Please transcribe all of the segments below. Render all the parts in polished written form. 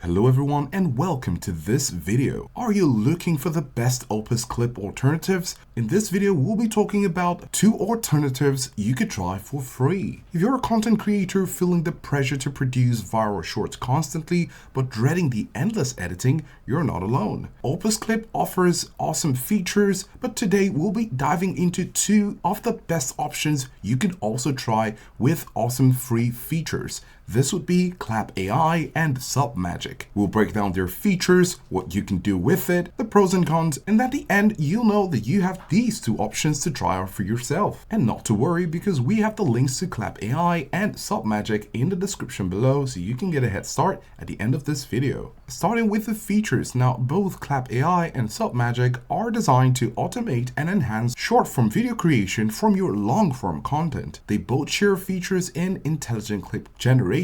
Hello everyone and welcome to this video. Are you looking for the best Opus Clip alternatives? In this video, we'll be talking about 2 alternatives you could try for free. If you're a content creator feeling the pressure to produce viral shorts constantly but dreading the endless editing, you're not alone. Opus Clip offers awesome features, but today we'll be diving into 2 of the best options you can also try with awesome free features. This would be Klap AI and Submagic. We'll break down their features, what you can do with it, the pros and cons, and at the end, you'll know that you have these 2 options to try out for yourself. And not to worry, because we have the links to Klap AI and Submagic in the description below, so you can get a head start at the end of this video. Starting with the features, now both Klap AI and Submagic are designed to automate and enhance short-form video creation from your long-form content. They both share features in intelligent clip generation,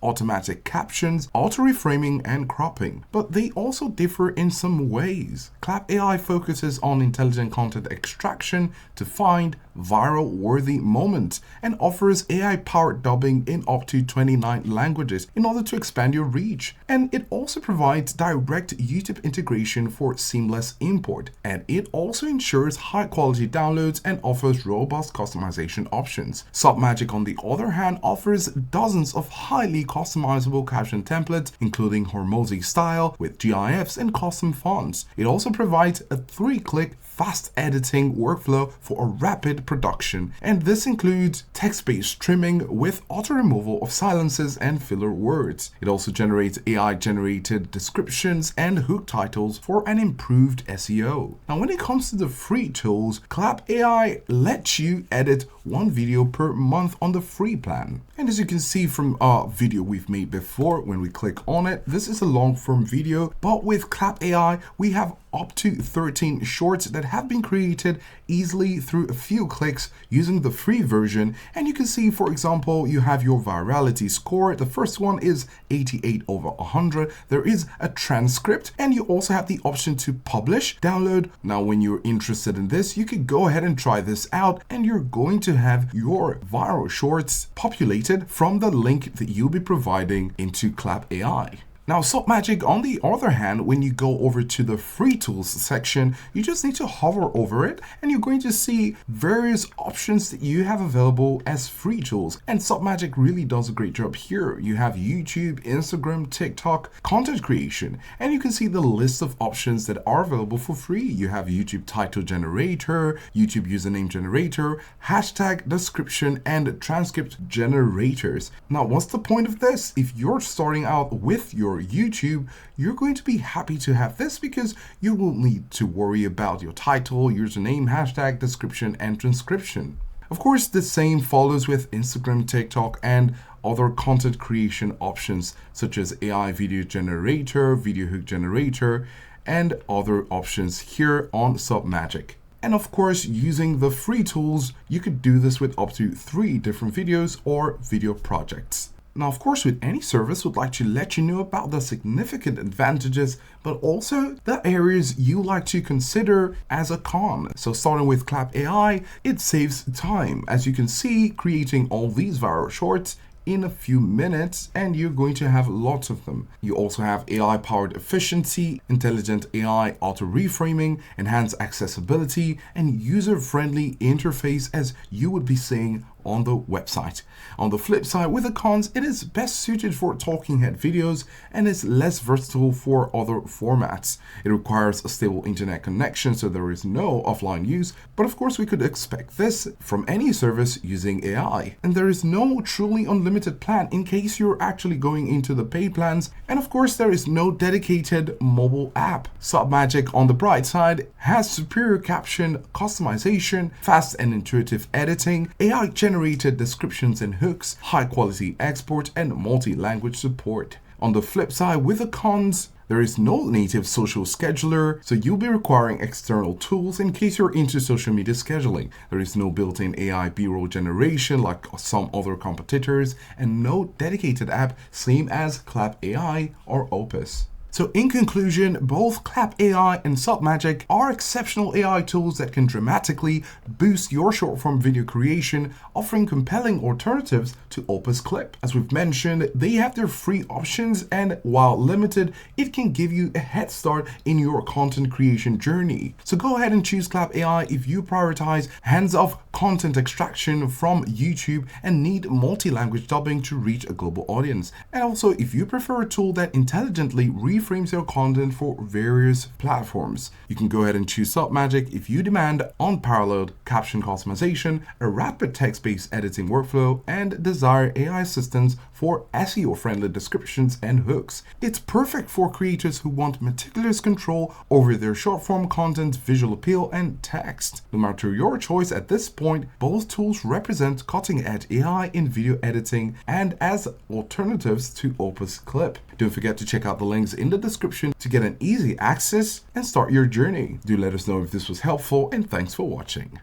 automatic captions, auto reframing, and cropping, but they also differ in some ways. Klap AI focuses on intelligent content extraction to find viral-worthy moments and offers AI-powered dubbing in up to 29 languages in order to expand your reach. And it also provides direct YouTube integration for seamless import. And it also ensures high-quality downloads and offers robust customization options. Submagic, on the other hand, offers dozens of highly customizable caption templates, including Hormozy style with GIFs and custom fonts. It also provides a 3-click fast editing workflow for a rapid production, and this includes text-based trimming with auto removal of silences and filler words. It also generates AI-generated descriptions and hook titles for an improved SEO. Now, when it comes to the free tools, Klap AI lets you edit 1 video per month on the free plan. And as you can see from a video we've made before, when we click on it, this is a long-form video, but with Klap AI, we have up to 13 shorts that have been created easily through a few clicks using the free version. And you can see, for example, you have your virality score. The first one is 88 over 100. There is a transcript, and you also have the option to publish, download. Now, when you're interested in this, you could go ahead and try this out, and you're going to have your viral shorts populated from the link that you'll be providing into Klap AI. Now, Submagic, on the other hand, when you go over to the free tools section, you just need to hover over it and you're going to see various options that you have available as free tools. And Submagic really does a great job here. You have YouTube, Instagram, TikTok, content creation, and you can see the list of options that are available for free. You have YouTube title generator, YouTube username generator, hashtag description, and transcript generators. Now, what's the point of this? If you're starting out with your YouTube, you're going to be happy to have this because you won't need to worry about your title, username, hashtag, description, and transcription. Of course, the same follows with Instagram, TikTok, and other content creation options such as AI video generator, video hook generator, and other options here on Submagic. And of course, using the free tools, you could do this with up to 3 different videos or video projects. Now, of course, with any service, we'd like to let you know about the significant advantages, but also the areas you like to consider as a con. So starting with Klap AI, it saves time. As you can see, creating all these viral shorts in a few minutes, and you're going to have lots of them. You also have AI-powered efficiency, intelligent AI auto reframing, enhanced accessibility, and user-friendly interface, as you would be seeing on the website. On the flip side, with the cons, it is best suited for talking head videos and is less versatile for other formats. It requires a stable internet connection, so there is no offline use, but of course we could expect this from any service using AI. And there is no truly unlimited plan in case you're actually going into the paid plans, and of course there is no dedicated mobile app. Submagic, on the bright side, has superior caption customization, fast and intuitive editing, AI generated descriptions and hooks, high quality export, and multi-language support. On the flip side, with the cons, there is no native social scheduler, so you'll be requiring external tools in case you're into social media scheduling. There is no built-in AI B-roll generation like some other competitors, and no dedicated app, same as Klap AI or Opus. So in conclusion, both Klap AI and Submagic are exceptional AI tools that can dramatically boost your short-form video creation, offering compelling alternatives to Opus Clip. As we've mentioned, they have their free options, and while limited, it can give you a head start in your content creation journey. So go ahead and choose Klap AI if you prioritize hands-off content extraction from YouTube and need multi-language dubbing to reach a global audience. And also, if you prefer a tool that intelligently reframes your content for various platforms, you can go ahead and choose Submagic if you demand unparalleled caption customization, a rapid text-based editing workflow, and desire AI assistance for SEO-friendly descriptions and hooks. It's perfect for creators who want meticulous control over their short-form content's visual appeal and text. No matter your choice at this point, both tools represent cutting-edge AI in video editing and as alternatives to Opus Clip. Don't forget to check out the links in the description to get an easy access and start your journey. Do let us know if this was helpful, and thanks for watching.